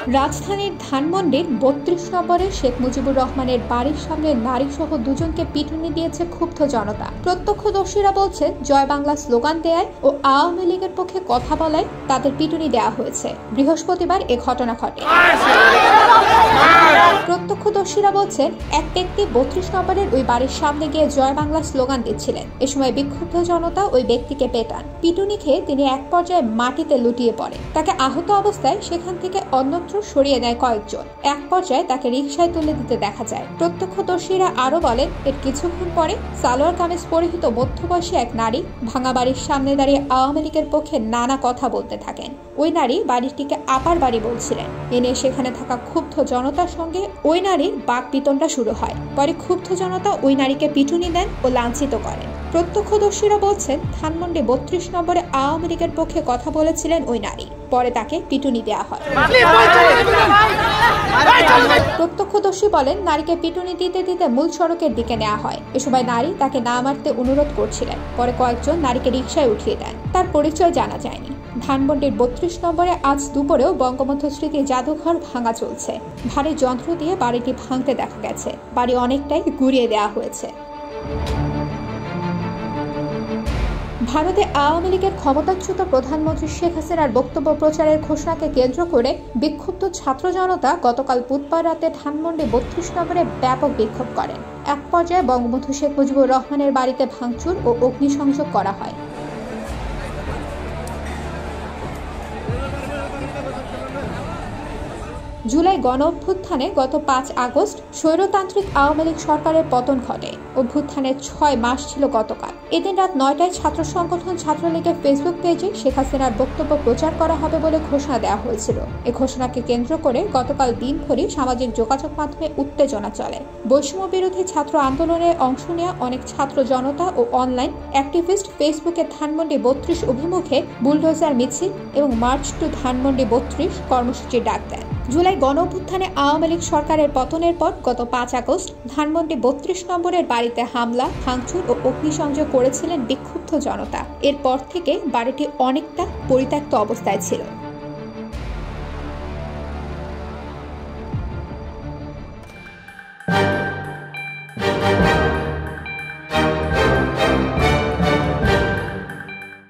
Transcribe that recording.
রাজধানীর ধানমন্ডির ৩২ নম্বরে শেখ মুজিবুর রহমানের বাড়ির সামনে নারীসহ দুজনকে পিটুনি দিয়েছে ক্ষুব্ধ জনতা। প্রত্যক্ষদর্শীরা বলছেন, জয় বাংলা স্লোগান দেয়ায় ও আওয়ামী লীগের পক্ষে কথা বলায় তাদের পিটুনি দেওয়া হয়েছে। বৃহস্পতিবার এ ঘটনা ঘটে। প্রত্যক্ষদর্শীরা বলছেন, এক ব্যক্তি ৩২ নম্বরের ওই বাড়ির সামনে গিয়ে জয় বাংলা স্লোগান দিচ্ছিলেন। এ সময় বিক্ষুব্ধ জনতা ওই ব্যক্তিকে পেটান। পিটুনি খেয়ে তিনি এক পর্যায়ে মাটিতে লুটিয়ে পড়েন। তাকে আহত অবস্থায় সেখান থেকে অন্যত্র সরিয়ে নেয় কয়েকজন। এক পর্যায়ে তাকে রিকশায় তুলে দিতে দেখা যায়। প্রত্যক্ষদর্শীরা আরো বলেন, এর কিছুক্ষণ পরে সালোয়ার কামিজ পরিহিত মধ্যবয়সী এক নারী ভাঙা বাড়ির সামনে দাঁড়িয়ে আওয়ামী লীগের পক্ষে নানা কথা বলতে থাকেন। ওই নারী বাড়িটিকে আপার বাড়ি বলছিলেন। এ নিয়ে সেখানে থাকা ক্ষুব্ধ জনতার সঙ্গে ওই নারীর বাকবিতণ্ডা শুরু হয়। পরে ক্ষুব্ধ জনতা ওই নারীকে পিটুনি দেন ও লাঞ্ছিত করেন। প্রত্যক্ষদর্শীরা বলছেন, ধানমন্ডি ৩২ নম্বরে আওয়ামী লীগের পক্ষে কথা বলেছিলেন ওই নারী। পরে তাকে পিটুনি দেওয়া হয়। প্রত্যক্ষদর্শী বলেন, নারীকে পিটুনি দিতে দিতে মূল সড়কের দিকে নেওয়া হয়। এ সময় নারী তাকে না মারতে অনুরোধ করছিলেন। পরে কয়েকজন নারীকে রিকশায় উঠিয়ে দেন। তার পরিচয় জানা যায়নি। ধানমন্ডির ৩২ নম্বরে আজ দুপুরেও বঙ্গবন্ধু স্মৃতি জাদুঘর ভাঙা চলছে। ভারী যন্ত্র দিয়ে বাড়িটি ভাঙতে দেখা গেছে। বাড়ি অনেকটাই গুঁড়িয়ে দেওয়া হয়েছে। ভারতে আওয়ামী লীগের ক্ষমতাচ্যুত প্রধানমন্ত্রী শেখ হাসিনার বক্তব্য প্রচারের ঘোষণাকে কেন্দ্র করে বিক্ষুব্ধ ছাত্র জনতা গতকাল বুধবার রাতে ধানমন্ডি ৩২ নম্বরে ব্যাপক বিক্ষোভ করেন। এক পর্যায়ে বঙ্গবন্ধু শেখ মুজিবুর রহমানের বাড়িতে ভাঙচুর ও অগ্নিসংযোগ করা হয়। জুলাই গণ অভ্যুত্থানে গত ৫ আগস্ট স্বৈরতান্ত্রিক আওয়ামী লীগ সরকারের পতন ঘটে। অভ্যুত্থানের ৬ মাস ছিল গতকাল। এদিন রাত ৯টায় ছাত্র সংগঠন ছাত্রলীগের ফেসবুক পেজে শেখ হাসিনার বক্তব্য প্রচার করা হবে বলে ঘোষণা দেওয়া হয়েছিল। এ ঘোষণাকে কেন্দ্র করে গতকাল দিনভরই সামাজিক যোগাযোগ মাধ্যমে উত্তেজনা চলে। বৈষম্য বিরোধী ছাত্র আন্দোলনে অংশ নেওয়া অনেক ছাত্র জনতা ও অনলাইন অ্যাক্টিভিস্ট ফেসবুকে ধানমন্ডি ৩২ অভিমুখে বুলডোজার মিছিল এবং মার্চ টু ধানমন্ডি ৩২ কর্মসূচির ডাক দেন। জুলাই গণ অভ্যুত্থানে আওয়ামী লীগ সরকারের পতনের পর গত ৫ আগস্ট ধানমন্ডি ৩২ নম্বরের বাড়িতে হামলা, ভাঙচুর ও অগ্নিসংযোগ করেছিলেন বিক্ষুব্ধ জনতা। এরপর থেকে বাড়িটি অনেকটা পরিত্যক্ত অবস্থায় ছিল।